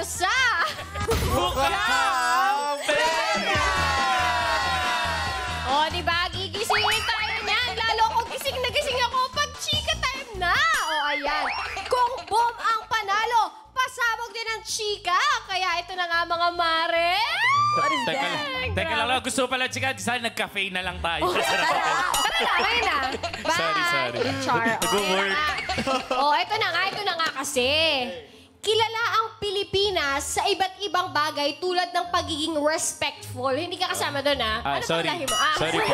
dito sa... Bukang Pena! O, diba? Gigisingin tayo niyan. Lalo kung gising na gising ako pag chika time na. O, ayan. Kung boom ang panalo, pasabog din ang chika. Kaya ito na nga mga mare. Teka lang, gusto pala, chika, sana nag-cafe na lang tayo. Tara na, kayo na. Bye. Sorry. Char. Nag-work. O, ito na nga kasi. Kilala ang Pilipinas sa iba't ibang bagay tulad ng pagiging respectful. Hindi ka kasama doon, ha? Ano sorry. pang lahi mo? Sorry po.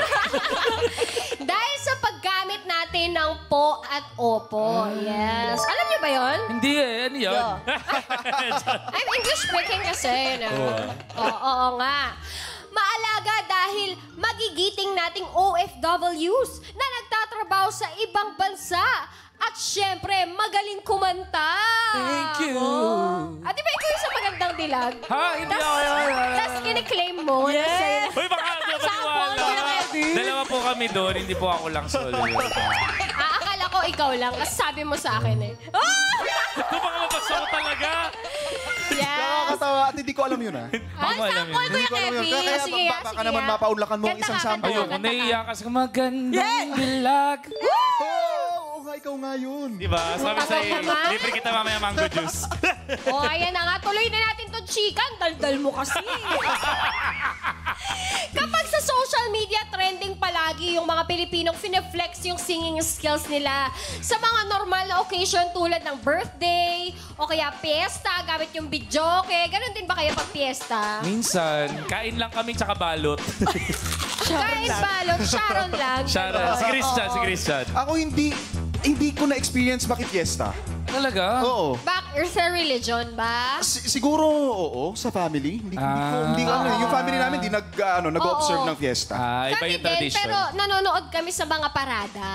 Dahil sa paggamit natin ng po at opo. Yes. Alam niyo ba yon? Hindi ano yun? I'm English speaking kasi. No? Oo nga. Maalaga dahil magigiting nating OFWs na nagtatrabaho sa ibang bansa. At syempre, magaling kumanta. Thank you. At di ba ikaw yung sa magandang dilag? Ha? Hindi ako yun. Tapos kiniklaim mo. Uy, baka hindi ako maniwala. Dalawa po kami doon, hindi po ako lang solo. Akala ko ikaw lang. Kasi sabi mo sa akin eh. Ito baka mapasa ko talaga. Yes. Nakakatawa at hindi ko alam yun, ha? Sample ko yung Epi. Kaya Sige, baka naman mapaunlakan mo ang isang sample. Ayoko, naiiyak kasi magandang dilag. Oo nga, ikaw nga yun. Diba? Sabi sa'yo, libre kita mamaya mango juice. O, ayan na nga. Tuloy na natin to, chika. Daldal mo kasi. Kapag sa social media, trending palagi yung mga Pilipinong fine-flex yung singing skills nila sa mga normal na occasion tulad ng birthday o kaya piyesta, gamit yung videoke. Ganon din ba kayo pag piyesta? Minsan, kain lang kami tsaka balot. Kahit balot, Sharon lang. Sharon. Si Christian. Ako hindi ko na-experience makipiesta. Talaga? Oo. Back sa religion ba? Siguro, oo, sa family. Hindi ko ano, yung family namin nag-observe ng fiesta. Iba Kami yung din, tradition. pero nanonood kami sa mga parada.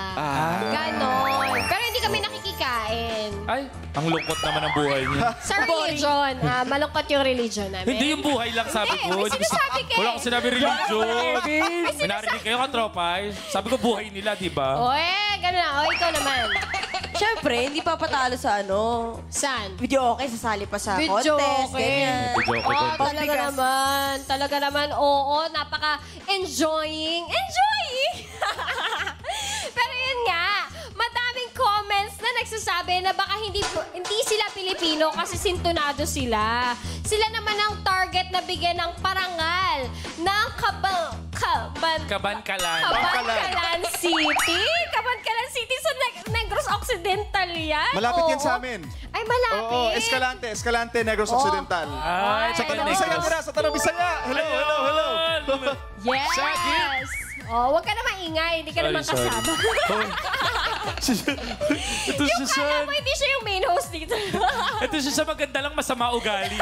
Ganon. Pero hindi kami nakikikain. Ay, ang lungkot naman ang buhay niya. Sa religion, malungkot yung religion namin. Hindi yung buhay lang sabi ko. May sinasabi ka eh. Wala akong sinabi religion. May May narinig kayo katropa. Sabi ko buhay nila, di ba? O gano'n na. O, ikaw naman. Siyempre, hindi pa patalo sa Saan? video okay, sasali pa sa Video contest, okay. ganyan. Video okay. Oh, talaga naman, oo, napaka-enjoying. Pero yun nga, madaming comments na nagsasabi na baka hindi sila Pilipino kasi sintonado sila. Sila naman ang target na bigyan ng parangal ng Cabancalan City. Cabancalan City sa Negros Occidental yan. Malapit yan Oo. sa amin. Ay, malapit. Oo, Escalante, Negros Occidental. Ay, Sa Tanang Bisaya tira, sa Tanang Bisaya. Hello. Yes! Oh, wag ka na maingay. Hindi ka naman Sorry. kasama. Ito Yung siya kala mo, hindi siya yung main host dito. Ito siya sa maganda lang masama ugali.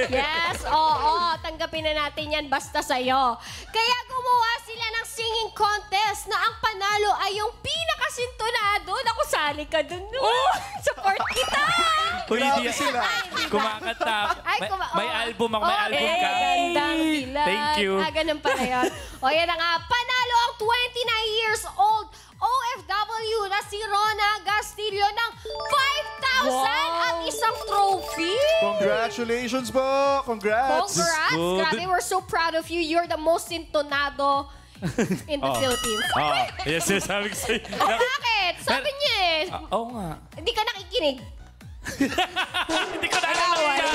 Yes, oo. Tanggapin na natin yan basta sa'yo. Kaya gumawa sila ng singing contest na ang panalo ay yung pinakasintonado. Naku, sali ka dun. Support kita! Uy, hindi sila. kumakanta. May album ako, may album ka. Gandang dilag. Thank you. Ganun pala yun. O, yan na nga. Panalo ang 29 years old OFW na si Rona Gastillo ng 5,000 at isang trophy. Congratulations po. Congrats. Good. Grabe, we're so proud of you. You're the most sintonado in the Philippines. Yes, sabi ko sa'yo. Bakit? Sabi niya eh. Oo nga. Hindi ka nakikinig. Hindi ko naalala.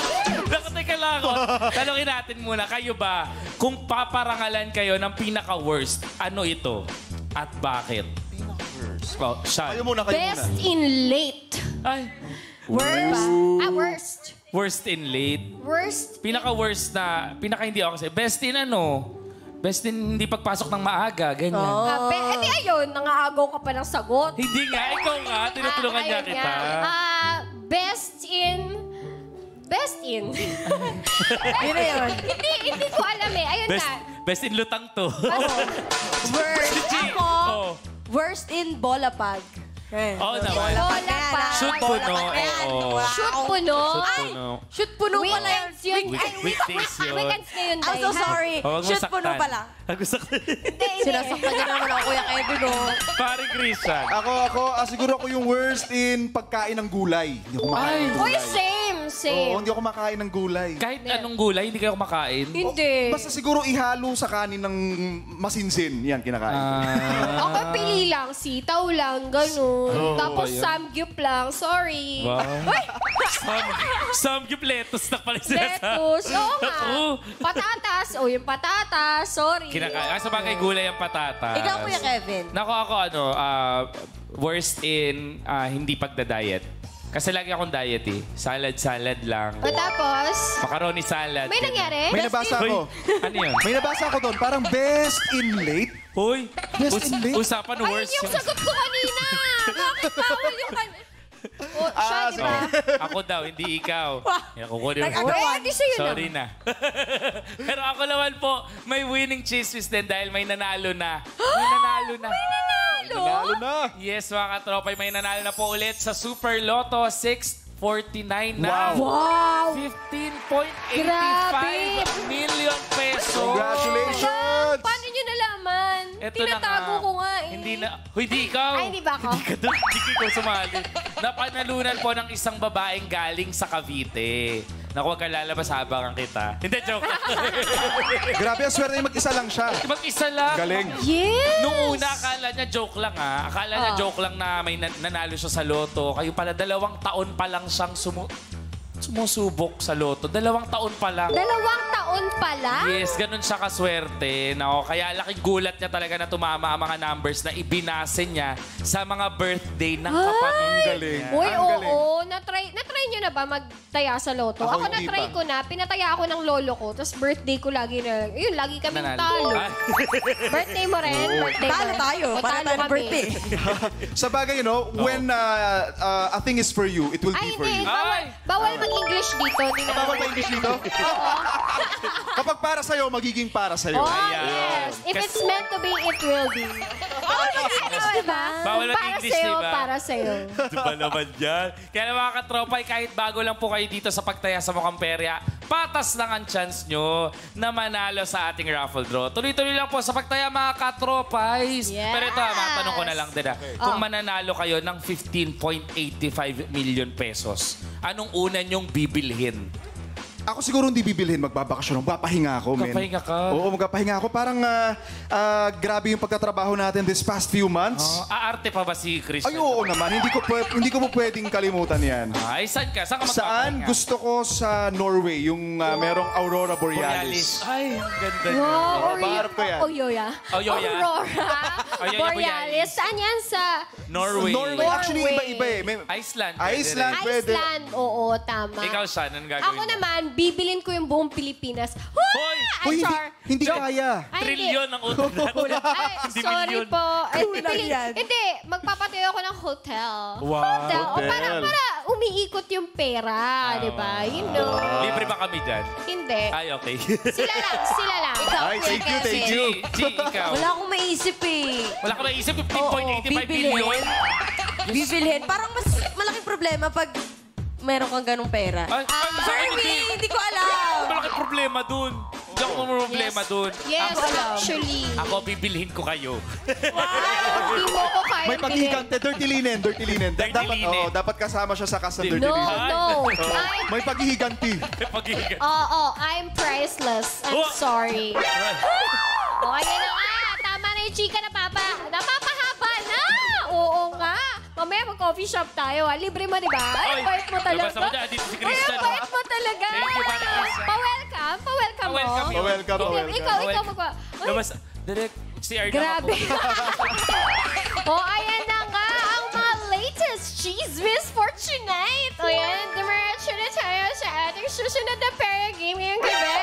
Teka lang ako. Tanungin natin muna, kayo ba, kung paparangalan kayo ng pinaka-worst, ano ito? At bakit? Pinaka-worst? Well, Kayo muna. Best in late. Ay, Worst. worst in late. Worst. Pinaka-worst na, pinaka-hindi ako kasi, best in ano? Best in hindi pagpasok ng maaga, ganyan. Edi ayun, nangaagaw ka pa ng sagot. Hindi nga, ikaw nga, tinutulungan niya Ayun kita. nga. Best in. Yun na yun. Hindi ko alam eh. Ayun Best, na. best in lutang to. Worst. Ako, Oh. worst in bolapag. Oo naman. Bola pa. Shoot puno, oo. Shoot puno. Shoot Ay, puno. Shoot puno pala yun. weekends yun. Weekdays yun. Weekends na yun, I'm so Day. sorry. Huwag mo Shoot saktan. puno pala. Huwag mo saktan. Sinasaktan niya naman ako, Kuya Kevin, oh. Pare Christian. Siguro ako yung worst in pagkain ng gulay. Hindi ako makain ng Uy, gulay. same. same. Oo, hindi ako makain ng gulay. Kahit anong gulay, hindi kayo kumakain? Hindi. Basta siguro ihalo sa kanin ng masinsin. Yan, kinakain ko. Ako pili lang, sitaw lang, ganun. Tapos samgyup lang, sorry. Wow. Samgyup lettuce na pala sinasabi. Lettuce, oo nga. Oo. Patatas, yung patatas, sorry. Kinakain. Sa bagay gulay ang patatas. Ikaw, Kuya Kevin. Nako ako, worst in hindi pagda-diet. Kasi lagi akong diet eh. Salad lang. O tapos, Macaroni salad. may nangyari? May nabasa Hoy, ako. ano yun? May nabasa ako doon. Parang best in late. Hoy, Best in late? usapan Ay, worst yung sagot ko kanina. Bakit bawal yung siya, di ba? Ako daw, hindi ikaw. Yan, kukunin mo. Nag-agawan. Di sa'yo Sorry na. Pero ako naman po, may winning chismis din dahil may nanalo na. May nanalo na. Nanalo na. Yes, mga katropay, may nanalo na po ulit sa Super Lotto 649 na. Wow! 15.85 Grabe! million pesos. Congratulations! Paano nyo nalaman? Ito Tinatago na nga. ko nga eh. Hindi na. Hoy, di ikaw. Ay, hindi ba ako? Hindi ka doon. Hindi ko sumali. Napanalunan po ng isang babaeng galing sa Cavite. Naku, huwag ka lalabas habang kita. Hindi, joke. Grabe, ang swerte mag-isa lang siya. Mag-isa lang. Galing. Yes! Nung una, akala niya joke lang ha. Akala niya joke lang na may nanalo siya sa loto. Kayo pala, 2 taon pa lang siyang sumusubok sa loto. 2 taon pa lang. 2 taon pala? Yes, ganun siya kaswerte. No? Kaya laking gulat niya talaga na tumama ang mga numbers na ibinase niya sa mga birthday ng kapatid. Galing. Uy, Ang galing. oo. Na-try nyo na ba magtaya sa loto? Ako Ako hindi na-try pa. ko na. Pinataya ako ng lolo ko. Tapos birthday ko lagi na. Yun, lagi kaming talo. Ah, Birthday mo rin? Birthday Talo mo. tayo. O, Para talo tayo ng kami. birthday. Sa bagay, when a thing is for you, it will Ay, be for hindi. you. Bawal mag-English dito. Di na. Bawal ba English dito? Kapag para sa'yo, magiging para sa'yo. Oh, yes. If it's meant to be, it will be. Oh, mag-English, diba? Bawal Para mag-English, sa'yo, diba? para sa'yo. Diba naman yan? Kaya mga katropay, kahit bago lang po kayo dito sa pagtaya sa Mukhang Perya, patas lang ang chance nyo na manalo sa ating raffle draw. Tuloy-tuloy lang po sa pagtaya mga katropays. Yes. Pero ito, matanong ko na lang din. Kung mananalo kayo ng 15.85 million pesos, anong una nyong bibilhin? Ako siguro hindi bibilhin, magbabakasyon. Magpapahinga ako, men. Magpapahinga ka? Oo, magpapahinga ako. Parang grabe yung pagtatrabaho natin this past few months. Aarte pa ba si Christian? Ay, oo naman. Hindi ko po pwedeng kalimutan yan. Ay, saan ka? Saan ka Saan? magpapahinga? Gusto ko sa Norway, yung merong Aurora Borealis. Ay, ang ganda niya. Wow, Pangarap ko yan. Oyoya. Oyoya. Aurora. Oyoya Borealis. Saan yan sa... Norway. Norway. Actually, iba-iba eh. Iceland. Iceland. Pwede. Iceland. Oo, tama. Ikaw, Shan, anong gagawin Ako mo? naman, bibilin ko yung buong Pilipinas. Hoy! Ay, Uy, sorry. hindi kaya. Ay, Trilyon ang utang natin. Ay, Hindi sorry milyon. po. Ay, Kulang yan. Hindi, magpapatayo ako ng hotel. Wow. Hotel. O, Hotel. para umiikot yung pera, di ba? You know. Libre ba kami dyan? Hindi. Ay, okay. Sila lang. Ay, thank you, thank you. G, ikaw. Wala akong maisip eh. Wala ka maisip, Oo, 15.85 bibilhin. billion? Bibilhin. Parang mas malaking problema pag meron kang ganong pera. Ay, sa For akin, me, hindi ko alam. Malaking problema dun. Hindi ako problema dun. Yes, Ako, actually. ako bibilhin ko kayo. Hindi mo ko kaya May paghihigante, dirty linen. Dirty Dapat, linen. dapat kasama siya sa kasa dirty No, linen. no. May paghihiganti. Pag-iigat. I'm priceless. I'm Oh. sorry. O, ayan na nga. Tama na yung chika na napapahaba na. Oo nga. Mamaya mag-coffee shop tayo. Libre mo, di ba? Ay, Oy, bait mo talaga. labas ako dyan. Dito si Ay, Christian. ang bait mo talaga. Thank you, Pare Christian. Pa-welcome. Pa-welcome mo. Pa-welcome yun. Welcome, Ikaw, welcome. ikaw magwa. Ay, Labas, direct, CR na grabe. ako. O, ayan na nga ang mga latest chismis for tonight. O yan, dumiretso na tayo sa ating susunod na Perya Game ngayong gabi.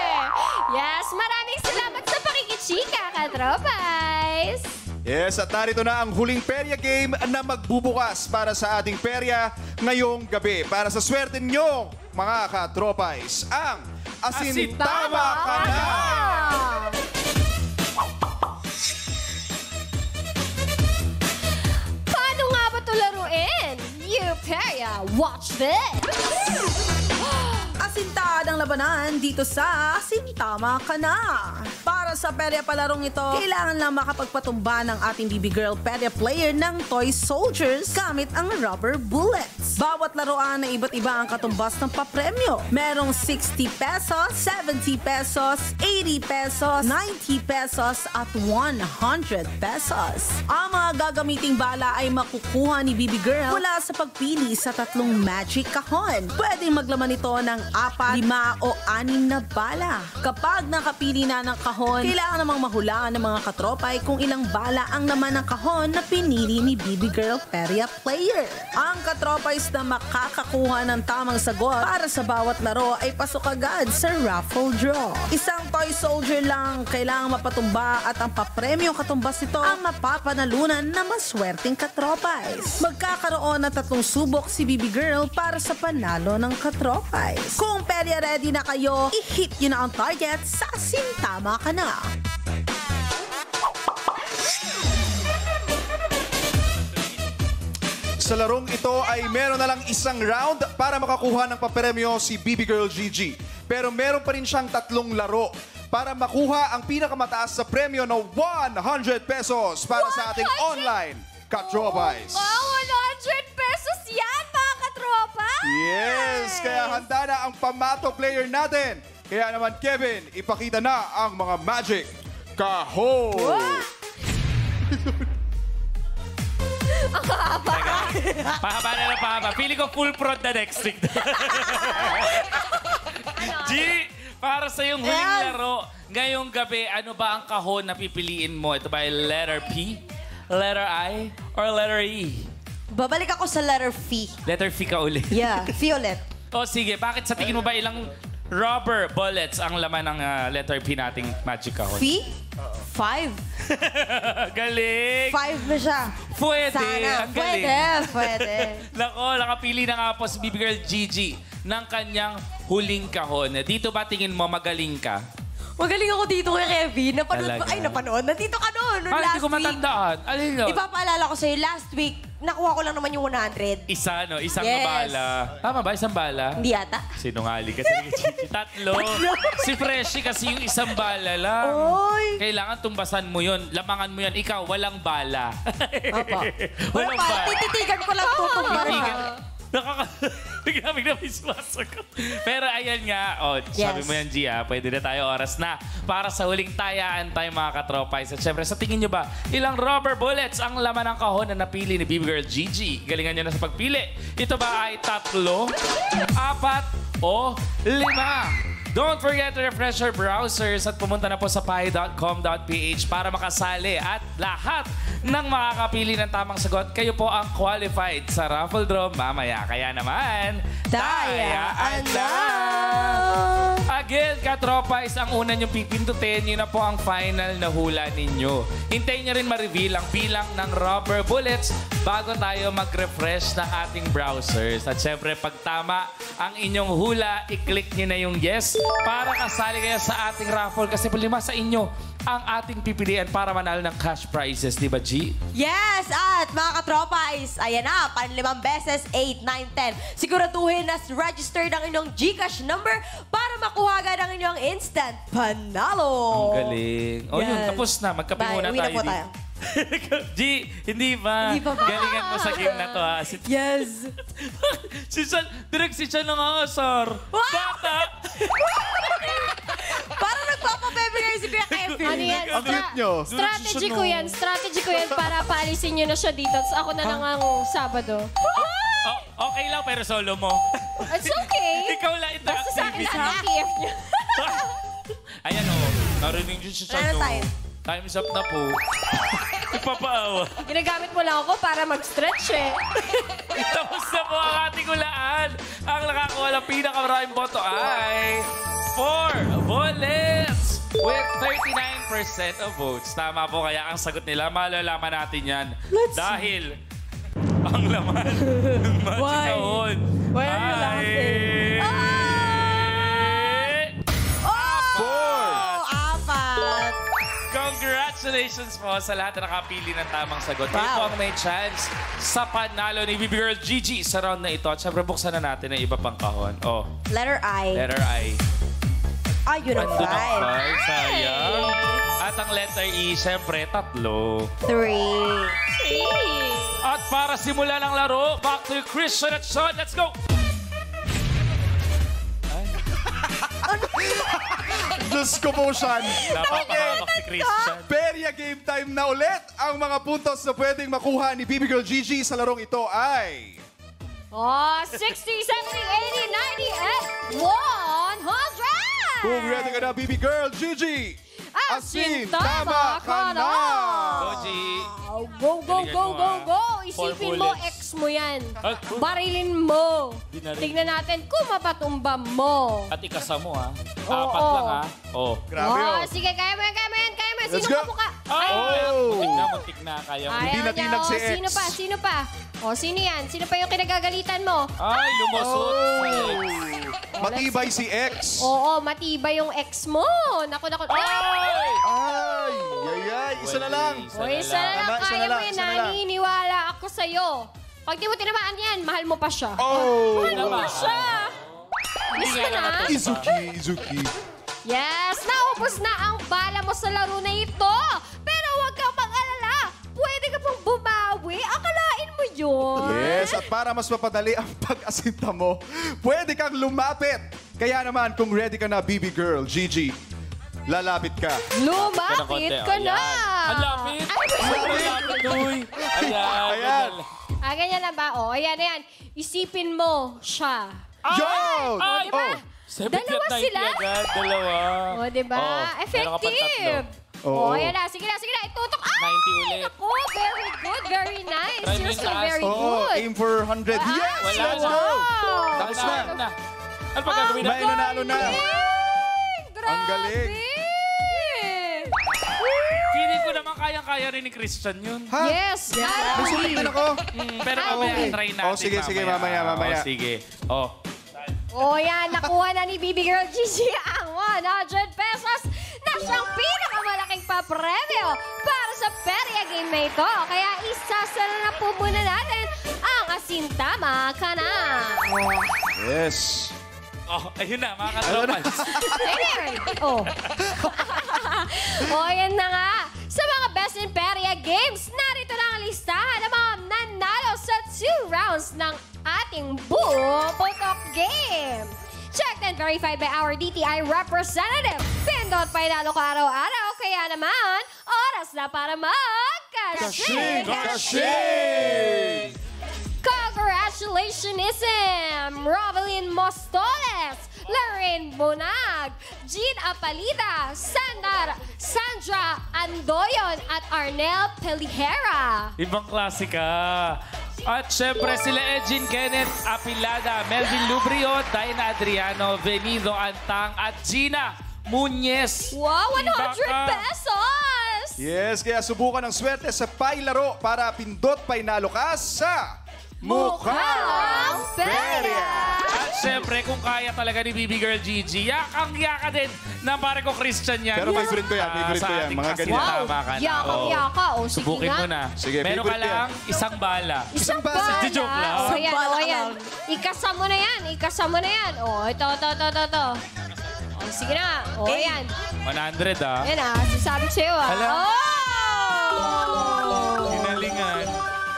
Yes, maraming salamat sa pakikichika, katropais. Yes, at narito na ang huling Perya Game na magbubukas para sa ating Perya ngayong gabi. Para sa swerte nyo, mga katropais, ang Asintama Ka Na! Paano nga ba ito laruin? You Perya, watch this! Asintadang labanan dito sa Asintama Ka Na. Para sa perya palarong ito, kailangan lang makapagpatumba ng ating BB Girl perya player ng Toy Soldiers gamit ang rubber bullets. Bawat laruan ay iba't iba ang katumbas ng papremyo. Merong 60 pesos, 70 pesos, 80 pesos, 90 pesos at 100 pesos. Ang mga gagamiting bala ay makukuha ni BB Girl mula sa pagpili sa tatlong magic kahon. Pwedeng maglaman ito ng 4, 5 o 6 na bala. Kapag nakapili na ng kahon, kailangan namang mahulaan ng mga katropay kung ilang bala ang naman ng kahon na pinili ni BB Girl Perya Player. Ang katropays na makakakuha ng tamang sagot para sa bawat laro ay pasok agad sa raffle draw. Isang Toy Soldier lang kailangang mapatumba at ang papremyo katumbas ito ang mapapanalunan na maswerteng katropays. Magkakaroon ng 3 subok si BB Girl para sa panalo ng katropays. Kung perya ready na kayo, i-hit nyo na ang target sa Sintama Ka Na. Sa larong ito ay meron na lang isang round para makakuha ng papremyo si BB Girl Gigi. Pero meron pa rin siyang 3 laro para makuha ang pinakamataas sa premyo na 100 pesos para sa ating online Katropais. Wow, 100 pesos yan, mga katropa! Yes! Kaya handa na ang pamato player natin. Kaya naman, Kevin, ipakita na ang mga magic kahon. Pahaba na lang pahaba. Feeling ko full prod na next week. G, para sa yung huling laro, ngayong gabi, ano ba ang kahon na pipiliin mo? Ito ba ay letter P, letter I, or letter E? Babalik ako sa letter V. Letter V ka ulit. Yeah, violet. O sige, bakit sa tingin mo ba ilang rubber bullets ang laman ng letter P nating magic kahon? V? 5. Galing! 5 na siya. Pwede! Sana. Ang galing! Pwede. Nako, nakapili na nga po si BB Girl Gigi ng kanyang huling kahon. Dito ba tingin mo magaling ka? Magaling ako dito kay Kevin. Napanood Talaga? Ay, napanood. Nandito ka noon. Hindi Last ko week. matandaan. Alin yun? Ipapaalala ko sa'yo, last week, nakuha ko lang naman yung 100. Isa, no? Isang Yes. bala. Tama ba? Isang bala? Hindi yata. Sinungali kasi. Tatlo. Si Freshie kasi yung isang bala lang. Oy! Kailangan tumbasan mo yun. Lamangan mo yan. Ikaw, walang bala. Opo. Walang bala. Tititigan ko lang tutumba rin. Grabe na miswas ako. Pero ayan nga, sabi Yes. mo yan, Gia, pwede na tayo oras na para sa huling tayaan tayo mga katropay. At syempre, sa tingin nyo ba, ilang rubber bullets ang laman ng kahon na napili ni BB Girl Gigi? Galingan nyo na sa pagpili. Ito ba ay 3, 4, o 5? Don't forget to refresh your browsers at pumunta na po sa pi.com.ph para makasali at lahat ng makakapili ng tamang sagot, kayo po ang qualified sa raffle draw mamaya. Kaya naman, Tayaan na! Again, katropais, ang una niyong pipindutin, yun na po ang final na hula ninyo. Hintayin niyo rin ma-reveal ang bilang ng rubber bullets bago tayo mag-refresh ng ating browsers. At syempre, pag tama ang inyong hula, i-click niyo na yung yes para kasali kayo sa ating raffle kasi 5 sa inyo ang ating pipilian para manalo ng cash prizes. Di ba, G? Yes! At mga katropais, ayan na, 5 beses, 8, 9, 10. Siguraduhin na registered ang inyong GCash number para makuha agad ang inyong instant panalo. Ang galing. O yun, Yes. tapos na. Magkape Bye, muna uwi na tayo. po tayo. G, hindi ba? Hindi pa ba? Galingan mo sa game na to, ha? Yes! Si Chan, direct si Chan nangangasar. Bata! Parang nagpapabebe kayo si Kuya Kevin. Ano yan? Ang cute nyo. Strategy ko yan. Strategy ko yan para paalisin nyo na siya dito. Tapos ako na lang ang Sabado. Okay lang, pero solo mo. It's okay. Ikaw lang ito. Basta sa akin sa KF nyo. Ayan o, narinig yun si Chan. Ano oh. tayo? Time's up na po. Ipapaawa. Ginagamit mo lang ako para mag-stretch eh. Tapos na po ang ating hulaan. Ang nakakuha ng pinakamaraming boto ay 4 bullets with 39% of votes. Tama po kaya ang sagot nila. Malalaman natin yan. Dahil ang laman ng magic kahon Why are you laughing? Four! 4! Congratulations po sa lahat na nakapili ng tamang sagot. Kayo Wow. po ang may chance sa panalo ni BB Girl Gigi sa round na ito. At syempre, buksan na natin ang iba pang kahon. Oh, Letter I. letter I. Ay, yun ang Andun ang 5. five. Sayang. At ang letter E, syempre, 3. 3. At para simulan ang laro, back to Christian at Sean. Let's go! Diyos ko po, Sean. Napapahamak si Christian. Perya game time na ulit. Ang mga puntos na pwedeng makuha ni BB Girl Gigi sa larong ito ay... 60, 70, 80, 90, and 100! Kung ready ka na, BB Girl Gigi, Asin, tama ka na! Goji. Go, go, go, go, go! Isipin mo, ex mo yan. Barilin mo. Tignan natin kung mapatumba mo. At ikasa mo, ha? Oo. 4 lang, ha? Oh. Grabe, oh. Sige, kaya mo yan, kaya mo yan, kaya mo yan. Let's Sino go. ka mukha? Oh! Muntik na. Kaya mo. Hindi Ayaw natinag niya, si oh. ex. Sino pa? Sino pa? Sino yan? Sino pa yung kinagagalitan mo? Ay, lumusot. Matibay si ex. Oo, matibay yung ex mo. Naku, naku. Ay! Ay! Isa na lang. Isa na lang. Isa na Kaya lang, mo yan. isa na lang. Naniniwala ako sa'yo. Pag di mo tinamaan yan, mahal mo pa siya. Oh! Mahal mo pa siya. Miss ka na? Izuki. Yes, naubos na ang bala mo sa laro na ito. Pero huwag kang mag-alala. Pwede ka pang bumawi. Akalain mo yun. Yes, at para mas mapadali ang pag-asinta mo, pwede kang lumapit. Kaya naman, kung ready ka na, BB Girl, Gigi, lalapit ka. Lumapit ka na. Ang lapit. Ay, Ang lapit, uy. Ayan. Ayan. ganyan lang ba? Ayan, ayan. Isipin mo siya. Yo! Ay! diba? Dalawa sila? Dalawa. Diba? Oh, meron ka pang Effective. Oo. Ayan na. Sige na, itutok. 90 ulit. Naku, very good, very nice. Try mo You're yung so taas. very Oo, good. aim for 100. Yes! Wala Let's na. go! Tapos na. Ano pa gagawin May natin? nanalo na. Grabe. Ang galing. Feeling ko naman kayang-kaya rin ni Christian yun. Ha? Yes. May sulit din ako. Pero mamaya, try natin. Oh, sige, sige, mamaya. Oh, sige. Oh. Yan. Nakuha na ni BB Girl Gigi ang 100 pesos na siyang pinakamalaking papremyo para sa perya game na ito. Kaya isasala na po muna natin ang Asintama Ka Na. Yes. Oh, ayun na, mga katropas. Yan na nga. Sa mga Best in Perya Games, narito na ang listahan ng mga nanalo sa 2 rounds ng ating buong putok game. Checked and verified by our DTI representative. Pindot pa inalo ko araw-araw. Kaya naman, oras na para mag-kashing! Kashing! Congratulations, Rovelyn Mostoles, Lorraine Bonag, Jean Apalida, Sandra Andoyon at Arnel Pelihera. Ibang klase ka. At syempre sila Edgin Kenneth Apilada, Melvin Lubrio, Dina Adriano, Venido Antang at Gina Muñez. Wow, 100 Iba ka. pesos! Yes, kaya subukan ng swerte sa pailaro para pindot painalo ka sa Mukhang Perya! At syempre, kung kaya talaga ni BB Girl Gigi, yakang-yaka din ng pare ko Christian yan. Pero favorite ko yan, Sa ating mga ganyan. Asintama Ka Na. Yakang-yaka. Sige Subukin nga. mo na. Sige, Meron ka favorite ko lang isang bala. Isang bala. bala. Di joke lang. Ayan, bala ayan. lang. Ikasa mo na yan. Ikasa mo na yan. Ito. Sige na. Ayan. 100 ah. Yan sasabi ko sa'yo Hala. Oh! Ginalingan.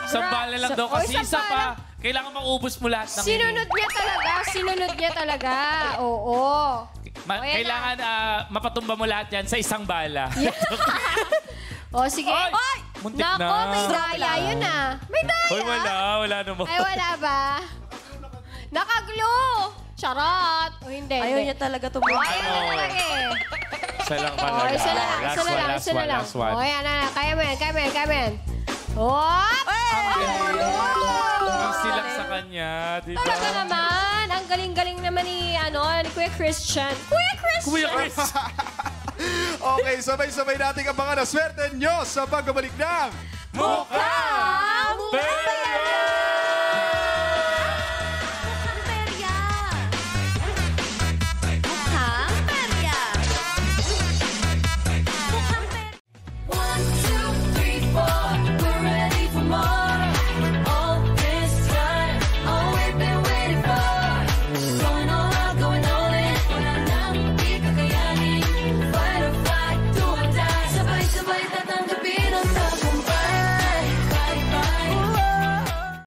Isang bala lang daw kasi isang isa bala. pa. Kailangan maubos mo lahat ng Sinunod niya talaga. Oo. Ayan Kailangan mapatumba mo lahat yan sa isang bala. Sige. Ay! Muntik Nako, na. may daya yun May daya. Hoy, wala naman. Ay, wala ba? Naka-glue. Charot. O hindi. Ayaw hindi. niya talaga Oh, tumuha. ayaw na talaga Isa lang Oh, pala. isa na lang. Isa na lang. Last one. Oh, yan na. Kaya mo yan. Hop! Ang silang sa kanya, di ba? Talaga naman. Ang galing-galing naman ni Kuya Christian. Kuya Chris! Okay, sabay-sabay nating abangan ang swerte nyo sa pagbabalik ng Mukhang